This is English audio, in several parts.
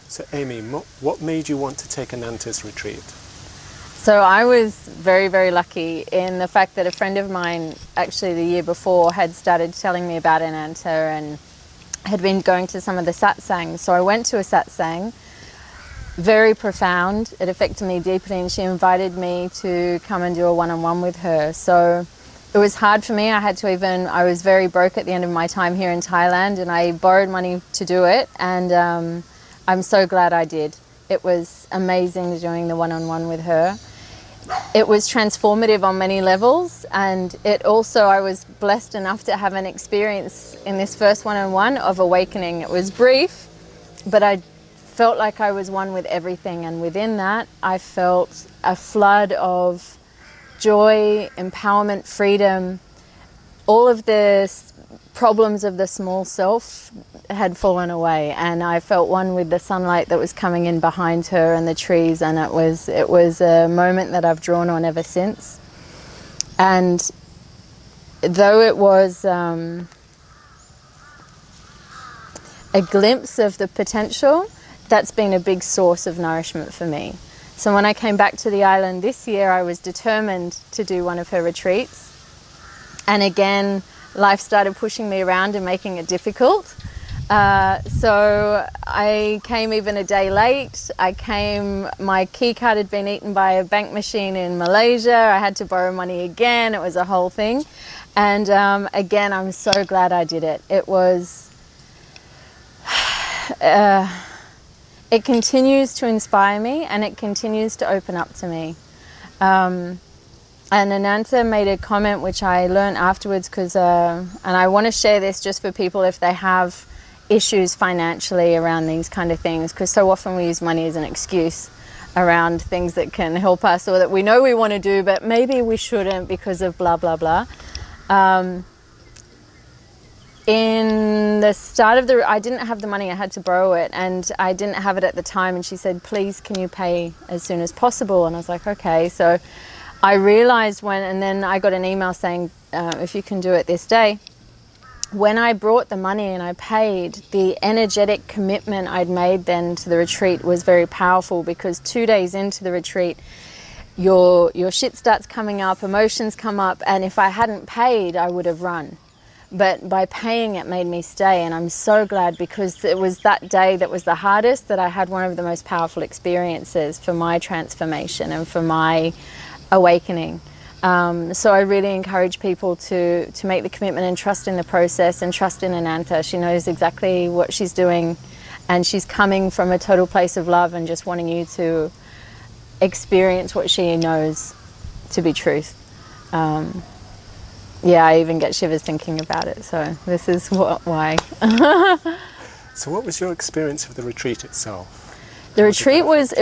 So Amy, what made you want to take Ananta's retreat? So I was very, very lucky in the fact that a friend of mine, actually the year before, had started telling me about Ananta and had been going to some of the satsangs. So I went to a satsang, very profound. It affected me deeply, and she invited me to come and do a one-on-one with her. So it was hard for me. I was very broke at the end of my time here in Thailand, and I borrowed money to do it, and I'm so glad I did. It was amazing doing the one-on-one with her. It was transformative on many levels, and I was blessed enough to have an experience in this first one-on-one of awakening. It was brief, but I felt like I was one with everything, and within that I felt a flood of joy, empowerment, freedom. All of the problems of the small self had fallen away, and I felt one with the sunlight that was coming in behind her and the trees, and it was a moment that I've drawn on ever since. And though it was a glimpse of the potential, that's been a big source of nourishment for me. So when I came back to the island this year, I was determined to do one of her retreats, and again life started pushing me around and making it difficult. So I came even a day late. My key card had been eaten by a bank machine in Malaysia. I had to borrow money again. It was a whole thing. And again, I'm so glad I did it. It continues to inspire me, and it continues to open up to me. And Ananta made a comment which I learned afterwards, and I want to share this just for people if they have issues financially around these kind of things, because so often we use money as an excuse around things that can help us or that we know we want to do, but maybe we shouldn't because of blah, blah, blah. In the start I didn't have the money, I had to borrow it, and I didn't have it at the time, and she said, please, can you pay as soon as possible? And I was like, okay. So I realized and then I got an email saying, if you can do it this day. When I brought the money and I paid, the energetic commitment I'd made then to the retreat was very powerful, because 2 days into the retreat, your shit starts coming up, emotions come up, and if I hadn't paid, I would have run. But by paying, it made me stay, and I'm so glad, because it was that day that was the hardest that I had one of the most powerful experiences for my transformation and for my awakening. So I really encourage people to make the commitment and trust in the process and trust in Ananta. She knows exactly what she's doing, and she's coming from a total place of love and just wanting you to experience what she knows to be truth. Yeah, I even get shivers thinking about it, so this is why. So what was your experience of the retreat itself? The retreat was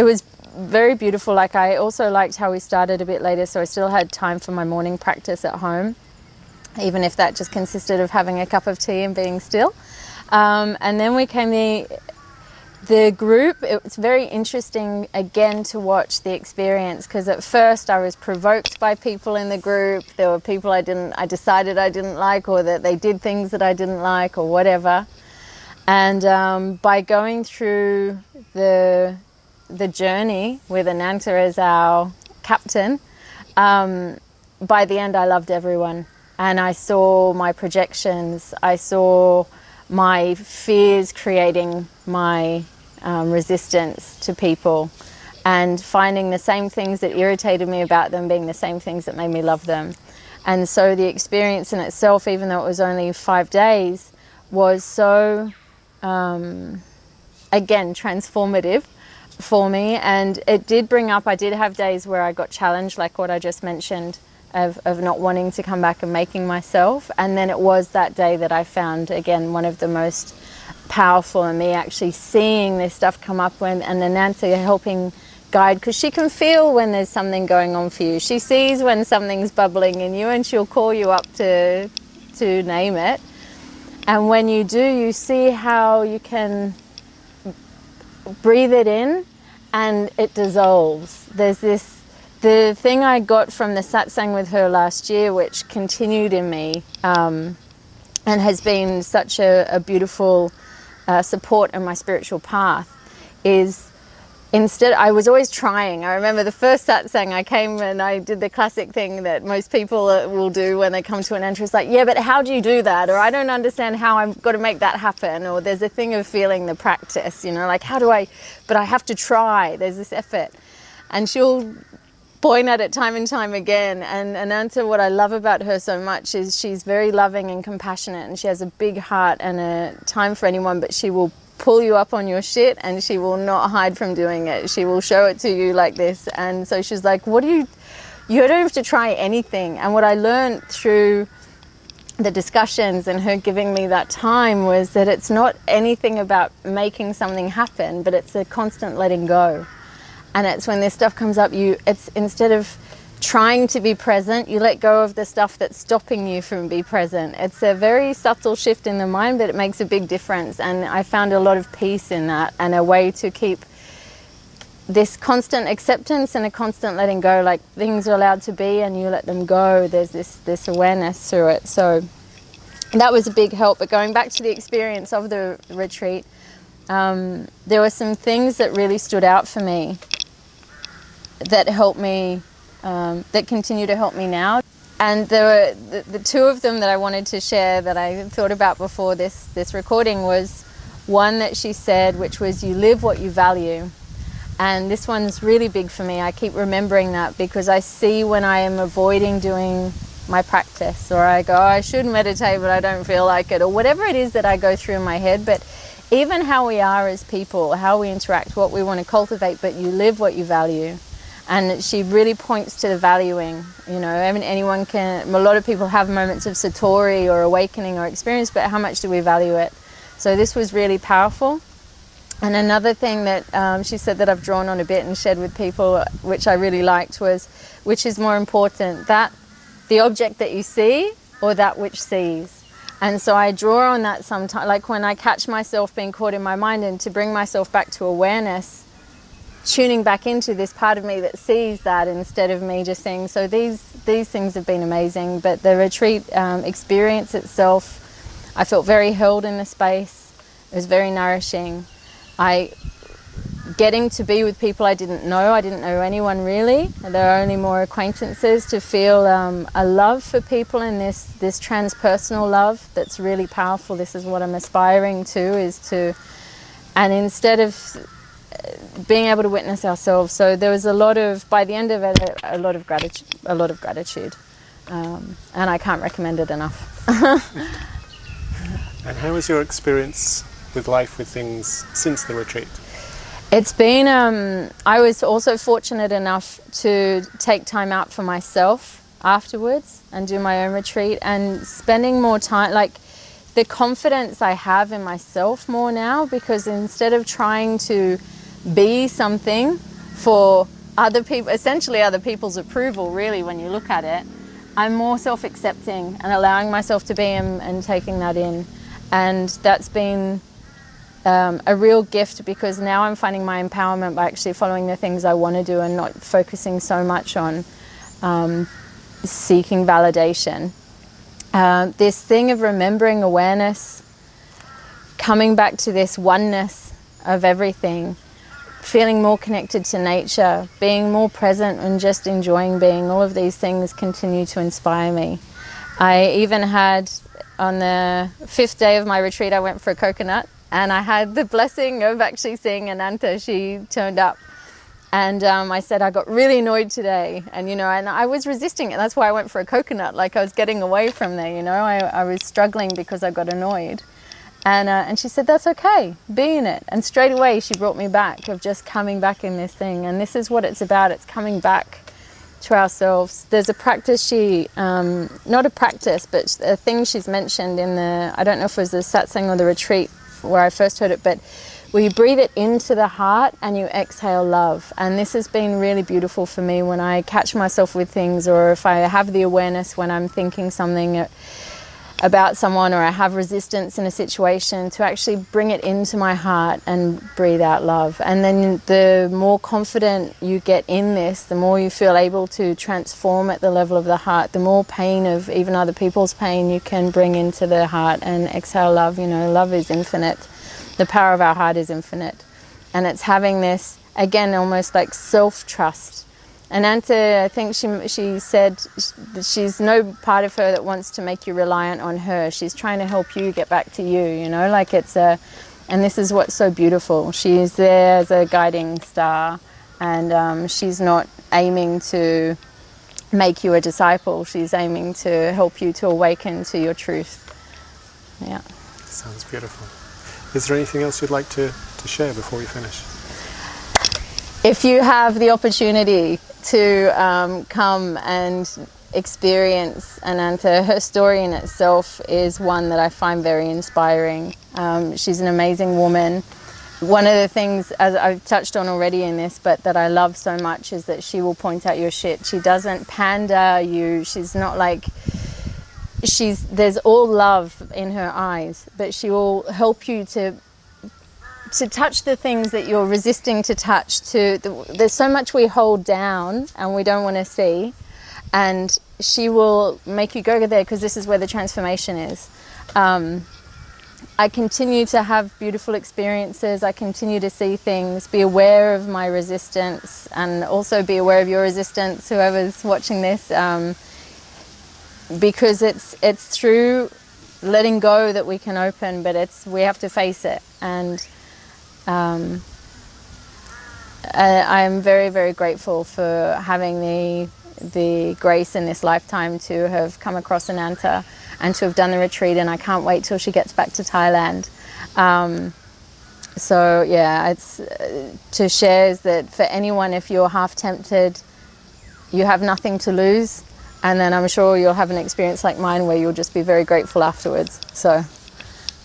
very beautiful. Like, I also liked how we started a bit later, so I still had time for my morning practice at home, even if that just consisted of having a cup of tea and being still. And then we came the group. It's very interesting again to watch the experience, because at first I was provoked by people in the group. There were people I decided I didn't like, or that they did things that I didn't like, or whatever. And by going through the journey with Ananta as our captain, by the end I loved everyone, and I saw my projections, I saw my fears creating my resistance to people, and finding the same things that irritated me about them being the same things that made me love them. And so the experience in itself, even though it was only 5 days, was so again transformative for me. And it did bring up, I did have days where I got challenged, like what I just mentioned, of not wanting to come back and making myself. And then it was that day that I found, again, one of the most powerful, in me actually seeing this stuff come up, and Ananta helping guide, because she can feel when there's something going on for you. She sees when something's bubbling in you, and she'll call you up to name it. And when you do, you see how you can breathe it in and it dissolves. There's the thing I got from the satsang with her last year, which continued in me and has been such a beautiful support in my spiritual path, is instead, I was always trying. I remember the first satsang I came and I did the classic thing that most people will do when they come to Ananta. It's like, yeah, but how do you do that? Or I don't understand how I've got to make that happen. Or there's a thing of feeling the practice, you know, like but I have to try. There's this effort. And she'll point at it time and time again. And Ananta, what I love about her so much is she's very loving and compassionate, and she has a big heart and a time for anyone, but she will pull you up on your shit and she will not hide from doing it. She will show it to you like this. And so she's like, you don't have to try anything. And what I learned through the discussions and her giving me that time was that it's not anything about making something happen, but it's a constant letting go. And it's when this stuff comes up, it's instead of trying to be present, you let go of the stuff that's stopping you from being present. It's a very subtle shift in the mind, but it makes a big difference. And I found a lot of peace in that, and a way to keep this constant acceptance and a constant letting go, like things are allowed to be and you let them go. There's this awareness through it. So that was a big help. But going back to the experience of the retreat, there were some things that really stood out for me that helped me, that continue to help me now. And there were the two of them that I wanted to share that I thought about before this recording was one that she said, which was, you live what you value. And this one's really big for me. I keep remembering that because I see when I am avoiding doing my practice, or I go, oh, I should meditate but I don't feel like it, or whatever it is that I go through in my head. But even how we are as people, how we interact, what we want to cultivate, but you live what you value. And she really points to the valuing, you know. I mean, anyone can, a lot of people have moments of satori or awakening or experience, but how much do we value it? So this was really powerful. And another thing that she said that I've drawn on a bit and shared with people, which I really liked, was, which is more important, that the object that you see or that which sees? And so I draw on that sometimes, like when I catch myself being caught in my mind, and to bring myself back to awareness, tuning back into this part of me that sees that instead of me just saying. So these things have been amazing. But the retreat experience itself, I felt very held in the space. It was very nourishing. Getting to be with people I didn't know anyone really. There are only more acquaintances, to feel a love for people in this transpersonal love that's really powerful. This is what I'm aspiring to, and instead of being able to witness ourselves. So there was by the end of it, a lot of gratitude, and I can't recommend it enough. And how was your experience with life, with things since the retreat? It's been, I was also fortunate enough to take time out for myself afterwards and do my own retreat, and spending more time, like the confidence I have in myself more now, because instead of trying to be something for other people, essentially other people's approval really when you look at it, I'm more self-accepting and allowing myself to be and taking that in. And that's been a real gift, because now I'm finding my empowerment by actually following the things I want to do and not focusing so much on seeking validation. This thing of remembering awareness, coming back to this oneness of everything, feeling more connected to nature, being more present and just enjoying being, all of these things continue to inspire me. I even had, on the 5th day of my retreat, I went for a coconut, and I had the blessing of actually seeing Ananta. She turned up, and I said, I got really annoyed today, and and I was resisting it. That's why I went for a coconut, like I was getting away from there, I was struggling because I got annoyed. And she said, that's okay, be in it. And straight away she brought me back, of just coming back in this thing. And this is what it's about. It's coming back to ourselves. There's a practice not a practice, but a thing she's mentioned in I don't know if it was the satsang or the retreat where I first heard it, but where you breathe it into the heart and you exhale love. And this has been really beautiful for me when I catch myself with things, or if I have the awareness when I'm thinking something about someone, or I have resistance in a situation, to actually bring it into my heart and breathe out love. And then the more confident you get in this, the more you feel able to transform at the level of the heart, the more pain of even other people's pain you can bring into the heart and exhale love. Love is infinite. The power of our heart is infinite. And it's having this, again, almost like self-trust. Ananta, I think she said that she's no part of her that wants to make you reliant on her. She's trying to help you get back to you, you know, like it's a, and this is what's so beautiful. She's there as a guiding star, and she's not aiming to make you a disciple. She's aiming to help you to awaken to your truth. Yeah. Sounds beautiful. Is there anything else you'd like to share before we finish? If you have the opportunity to come and experience Ananta, her story in itself is one that I find very inspiring. She's an amazing woman. One of the things, as I've touched on already in this, but that I love so much, is that she will point out your shit. She doesn't pander you. She's not like, there's all love in her eyes, but she will help you to touch the things that you're resisting to touch. There's so much we hold down and we don't want to see, and she will make you go there, because this is where the transformation is. I continue to have beautiful experiences. I continue to see things, be aware of my resistance, and also be aware of your resistance, whoever's watching this, because it's through letting go that we can open, but we have to face it. And I'm very, very grateful for having the grace in this lifetime to have come across Ananta and to have done the retreat, and I can't wait till she gets back to Thailand. So yeah, it's to share is that for anyone, if you're half tempted, you have nothing to lose, and then I'm sure you'll have an experience like mine where you'll just be very grateful afterwards. So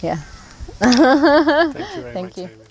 yeah. Thank you very much, Thank you. Amy.